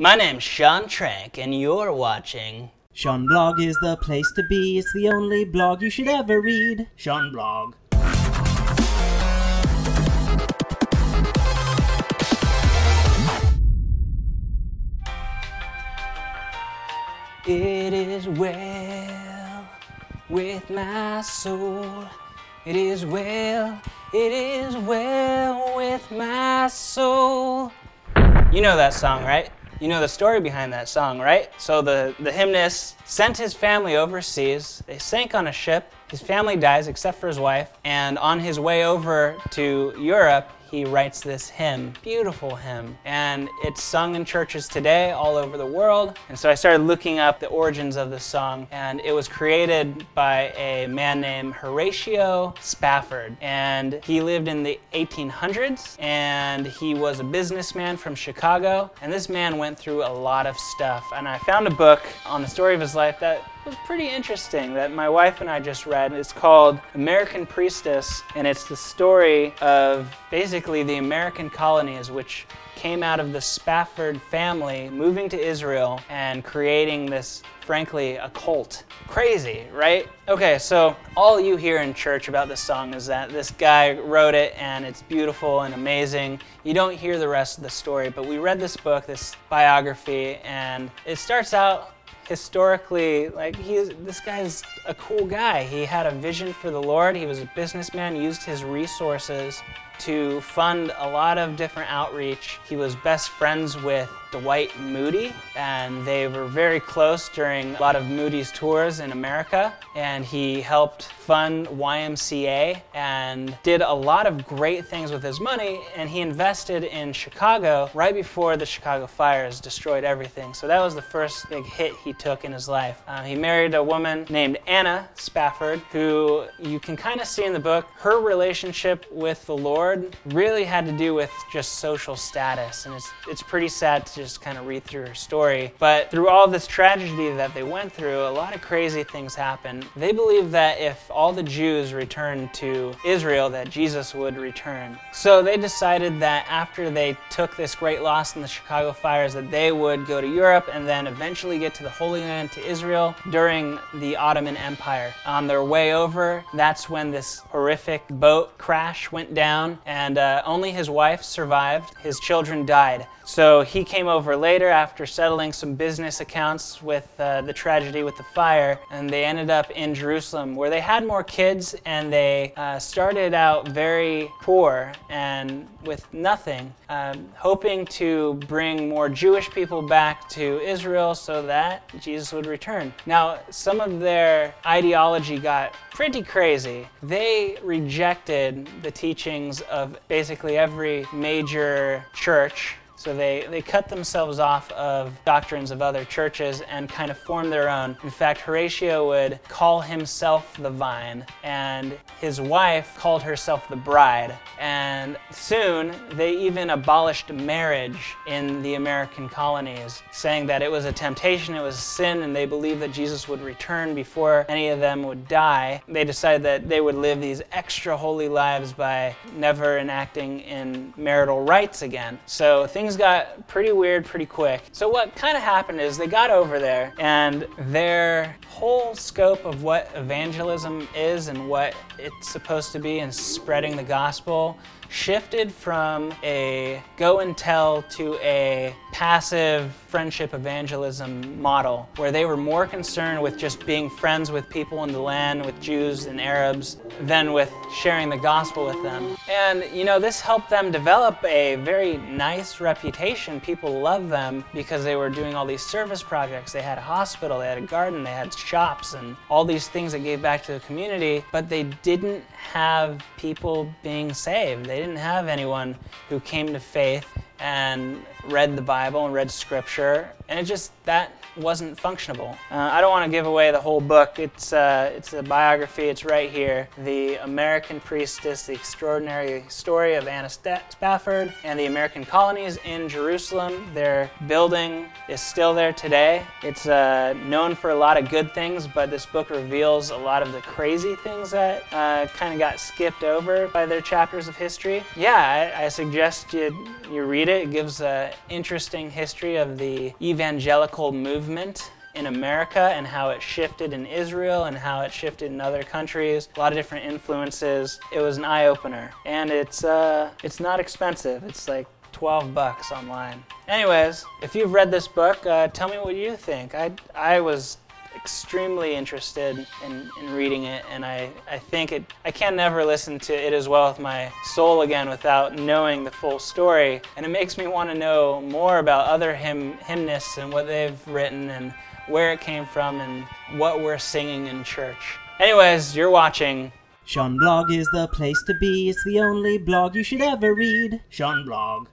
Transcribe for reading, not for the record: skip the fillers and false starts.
My name's Sean Trank, and you're watching... Sean Blog is the place to be. It's the only blog you should ever read. Sean Blog. It is well with my soul. It is well with my soul. You know that song, right? You know the story behind that song, right? So the hymnist sent his family overseas. They sank on a ship. His family dies except for his wife. And on his way over to Europe, he writes this hymn, beautiful hymn, and it's sung in churches today all over the world. And so I started looking up the origins of this song, and it was created by a man named Horatio Spafford, and he lived in the 1800s, and he was a businessman from Chicago, and this man went through a lot of stuff. And I found a book on the story of his life that was pretty interesting that my wife and I just read. It's called American Priestess, and it's the story of basically the American Colonies, which came out of the Spafford family moving to Israel and creating this, frankly, a cult. Crazy, right? Okay, so all you hear in church about this song is that this guy wrote it and it's beautiful and amazing. You don't hear the rest of the story, but we read this book, this biography, and it starts out historically, like this guy's a cool guy. He had a vision for the Lord. He was a businessman, used his resources to fund a lot of different outreach. He was best friends with Dwight Moody, and they were very close during a lot of Moody's tours in America, and he helped fund YMCA and did a lot of great things with his money, and he invested in Chicago right before the Chicago fires destroyed everything. So that was the first big hit he took in his life. He married a woman named Anna Spafford, who you can kind of see in the book. Her relationship with the Lord really had to do with just social status, and it's pretty sad to just kind of read through her story. But through all this tragedy that they went through, a lot of crazy things happened. They believed that if all the Jews returned to Israel, that Jesus would return. So they decided that after they took this great loss in the Chicago fires, that they would go to Europe and then eventually get to the Holy Land, to Israel, during the Ottoman Empire. On their way over, that's when this horrific boat crash went down, and only his wife survived. His children died. So he came over later after settling some business accounts with the tragedy with the fire, and they ended up in Jerusalem, where they had more kids, and they started out very poor and with nothing, hoping to bring more Jewish people back to Israel so that Jesus would return. Now, some of their ideology got pretty crazy. They rejected the teachings of basically every major church. So they cut themselves off of doctrines of other churches and kind of formed their own. In fact, Horatio would call himself the vine, and his wife called herself the bride. And soon, they even abolished marriage in the American colonies, saying that it was a temptation, it was a sin, and they believed that Jesus would return before any of them would die. They decided that they would live these extra holy lives by never enacting in marital rights again. So things got pretty weird pretty quick. So what kind of happened is they got over there, and their whole scope of what evangelism is and what it's supposed to be and spreading the gospel shifted from a go and tell to a passive friendship evangelism model, where they were more concerned with just being friends with people in the land, with Jews and Arabs, than with sharing the gospel with them. And you know, this helped them develop a very nice reputation. People loved them because they were doing all these service projects. They had a hospital, they had a garden, they had shops, and all these things that gave back to the community, but they didn't have people being saved. They didn't have anyone who came to faith and read the Bible and read scripture, and that wasn't functionable. I don't want to give away the whole book. It's a biography. It's right here. The American Priestess, the extraordinary story of Anna Spafford and the American Colonies in Jerusalem. Their building is still there today. It's known for a lot of good things, but this book reveals a lot of the crazy things that kind of got skipped over by their chapters of history. Yeah, I suggest you read it. It gives interesting history of the evangelical movement in America and how it shifted in Israel and how it shifted in other countries. A lot of different influences. It was an eye-opener, and it's not expensive. It's like $12 online. Anyways, if you've read this book, tell me what you think. I was extremely interested in reading it, and I think I can never listen to It Is Well With My Soul again without knowing the full story, and it makes me want to know more about other hymnists and what they've written and where it came from and what we're singing in church. Anyways, you're watching Sean Blog is the place to be. It's the only blog you should ever read. Sean Blog.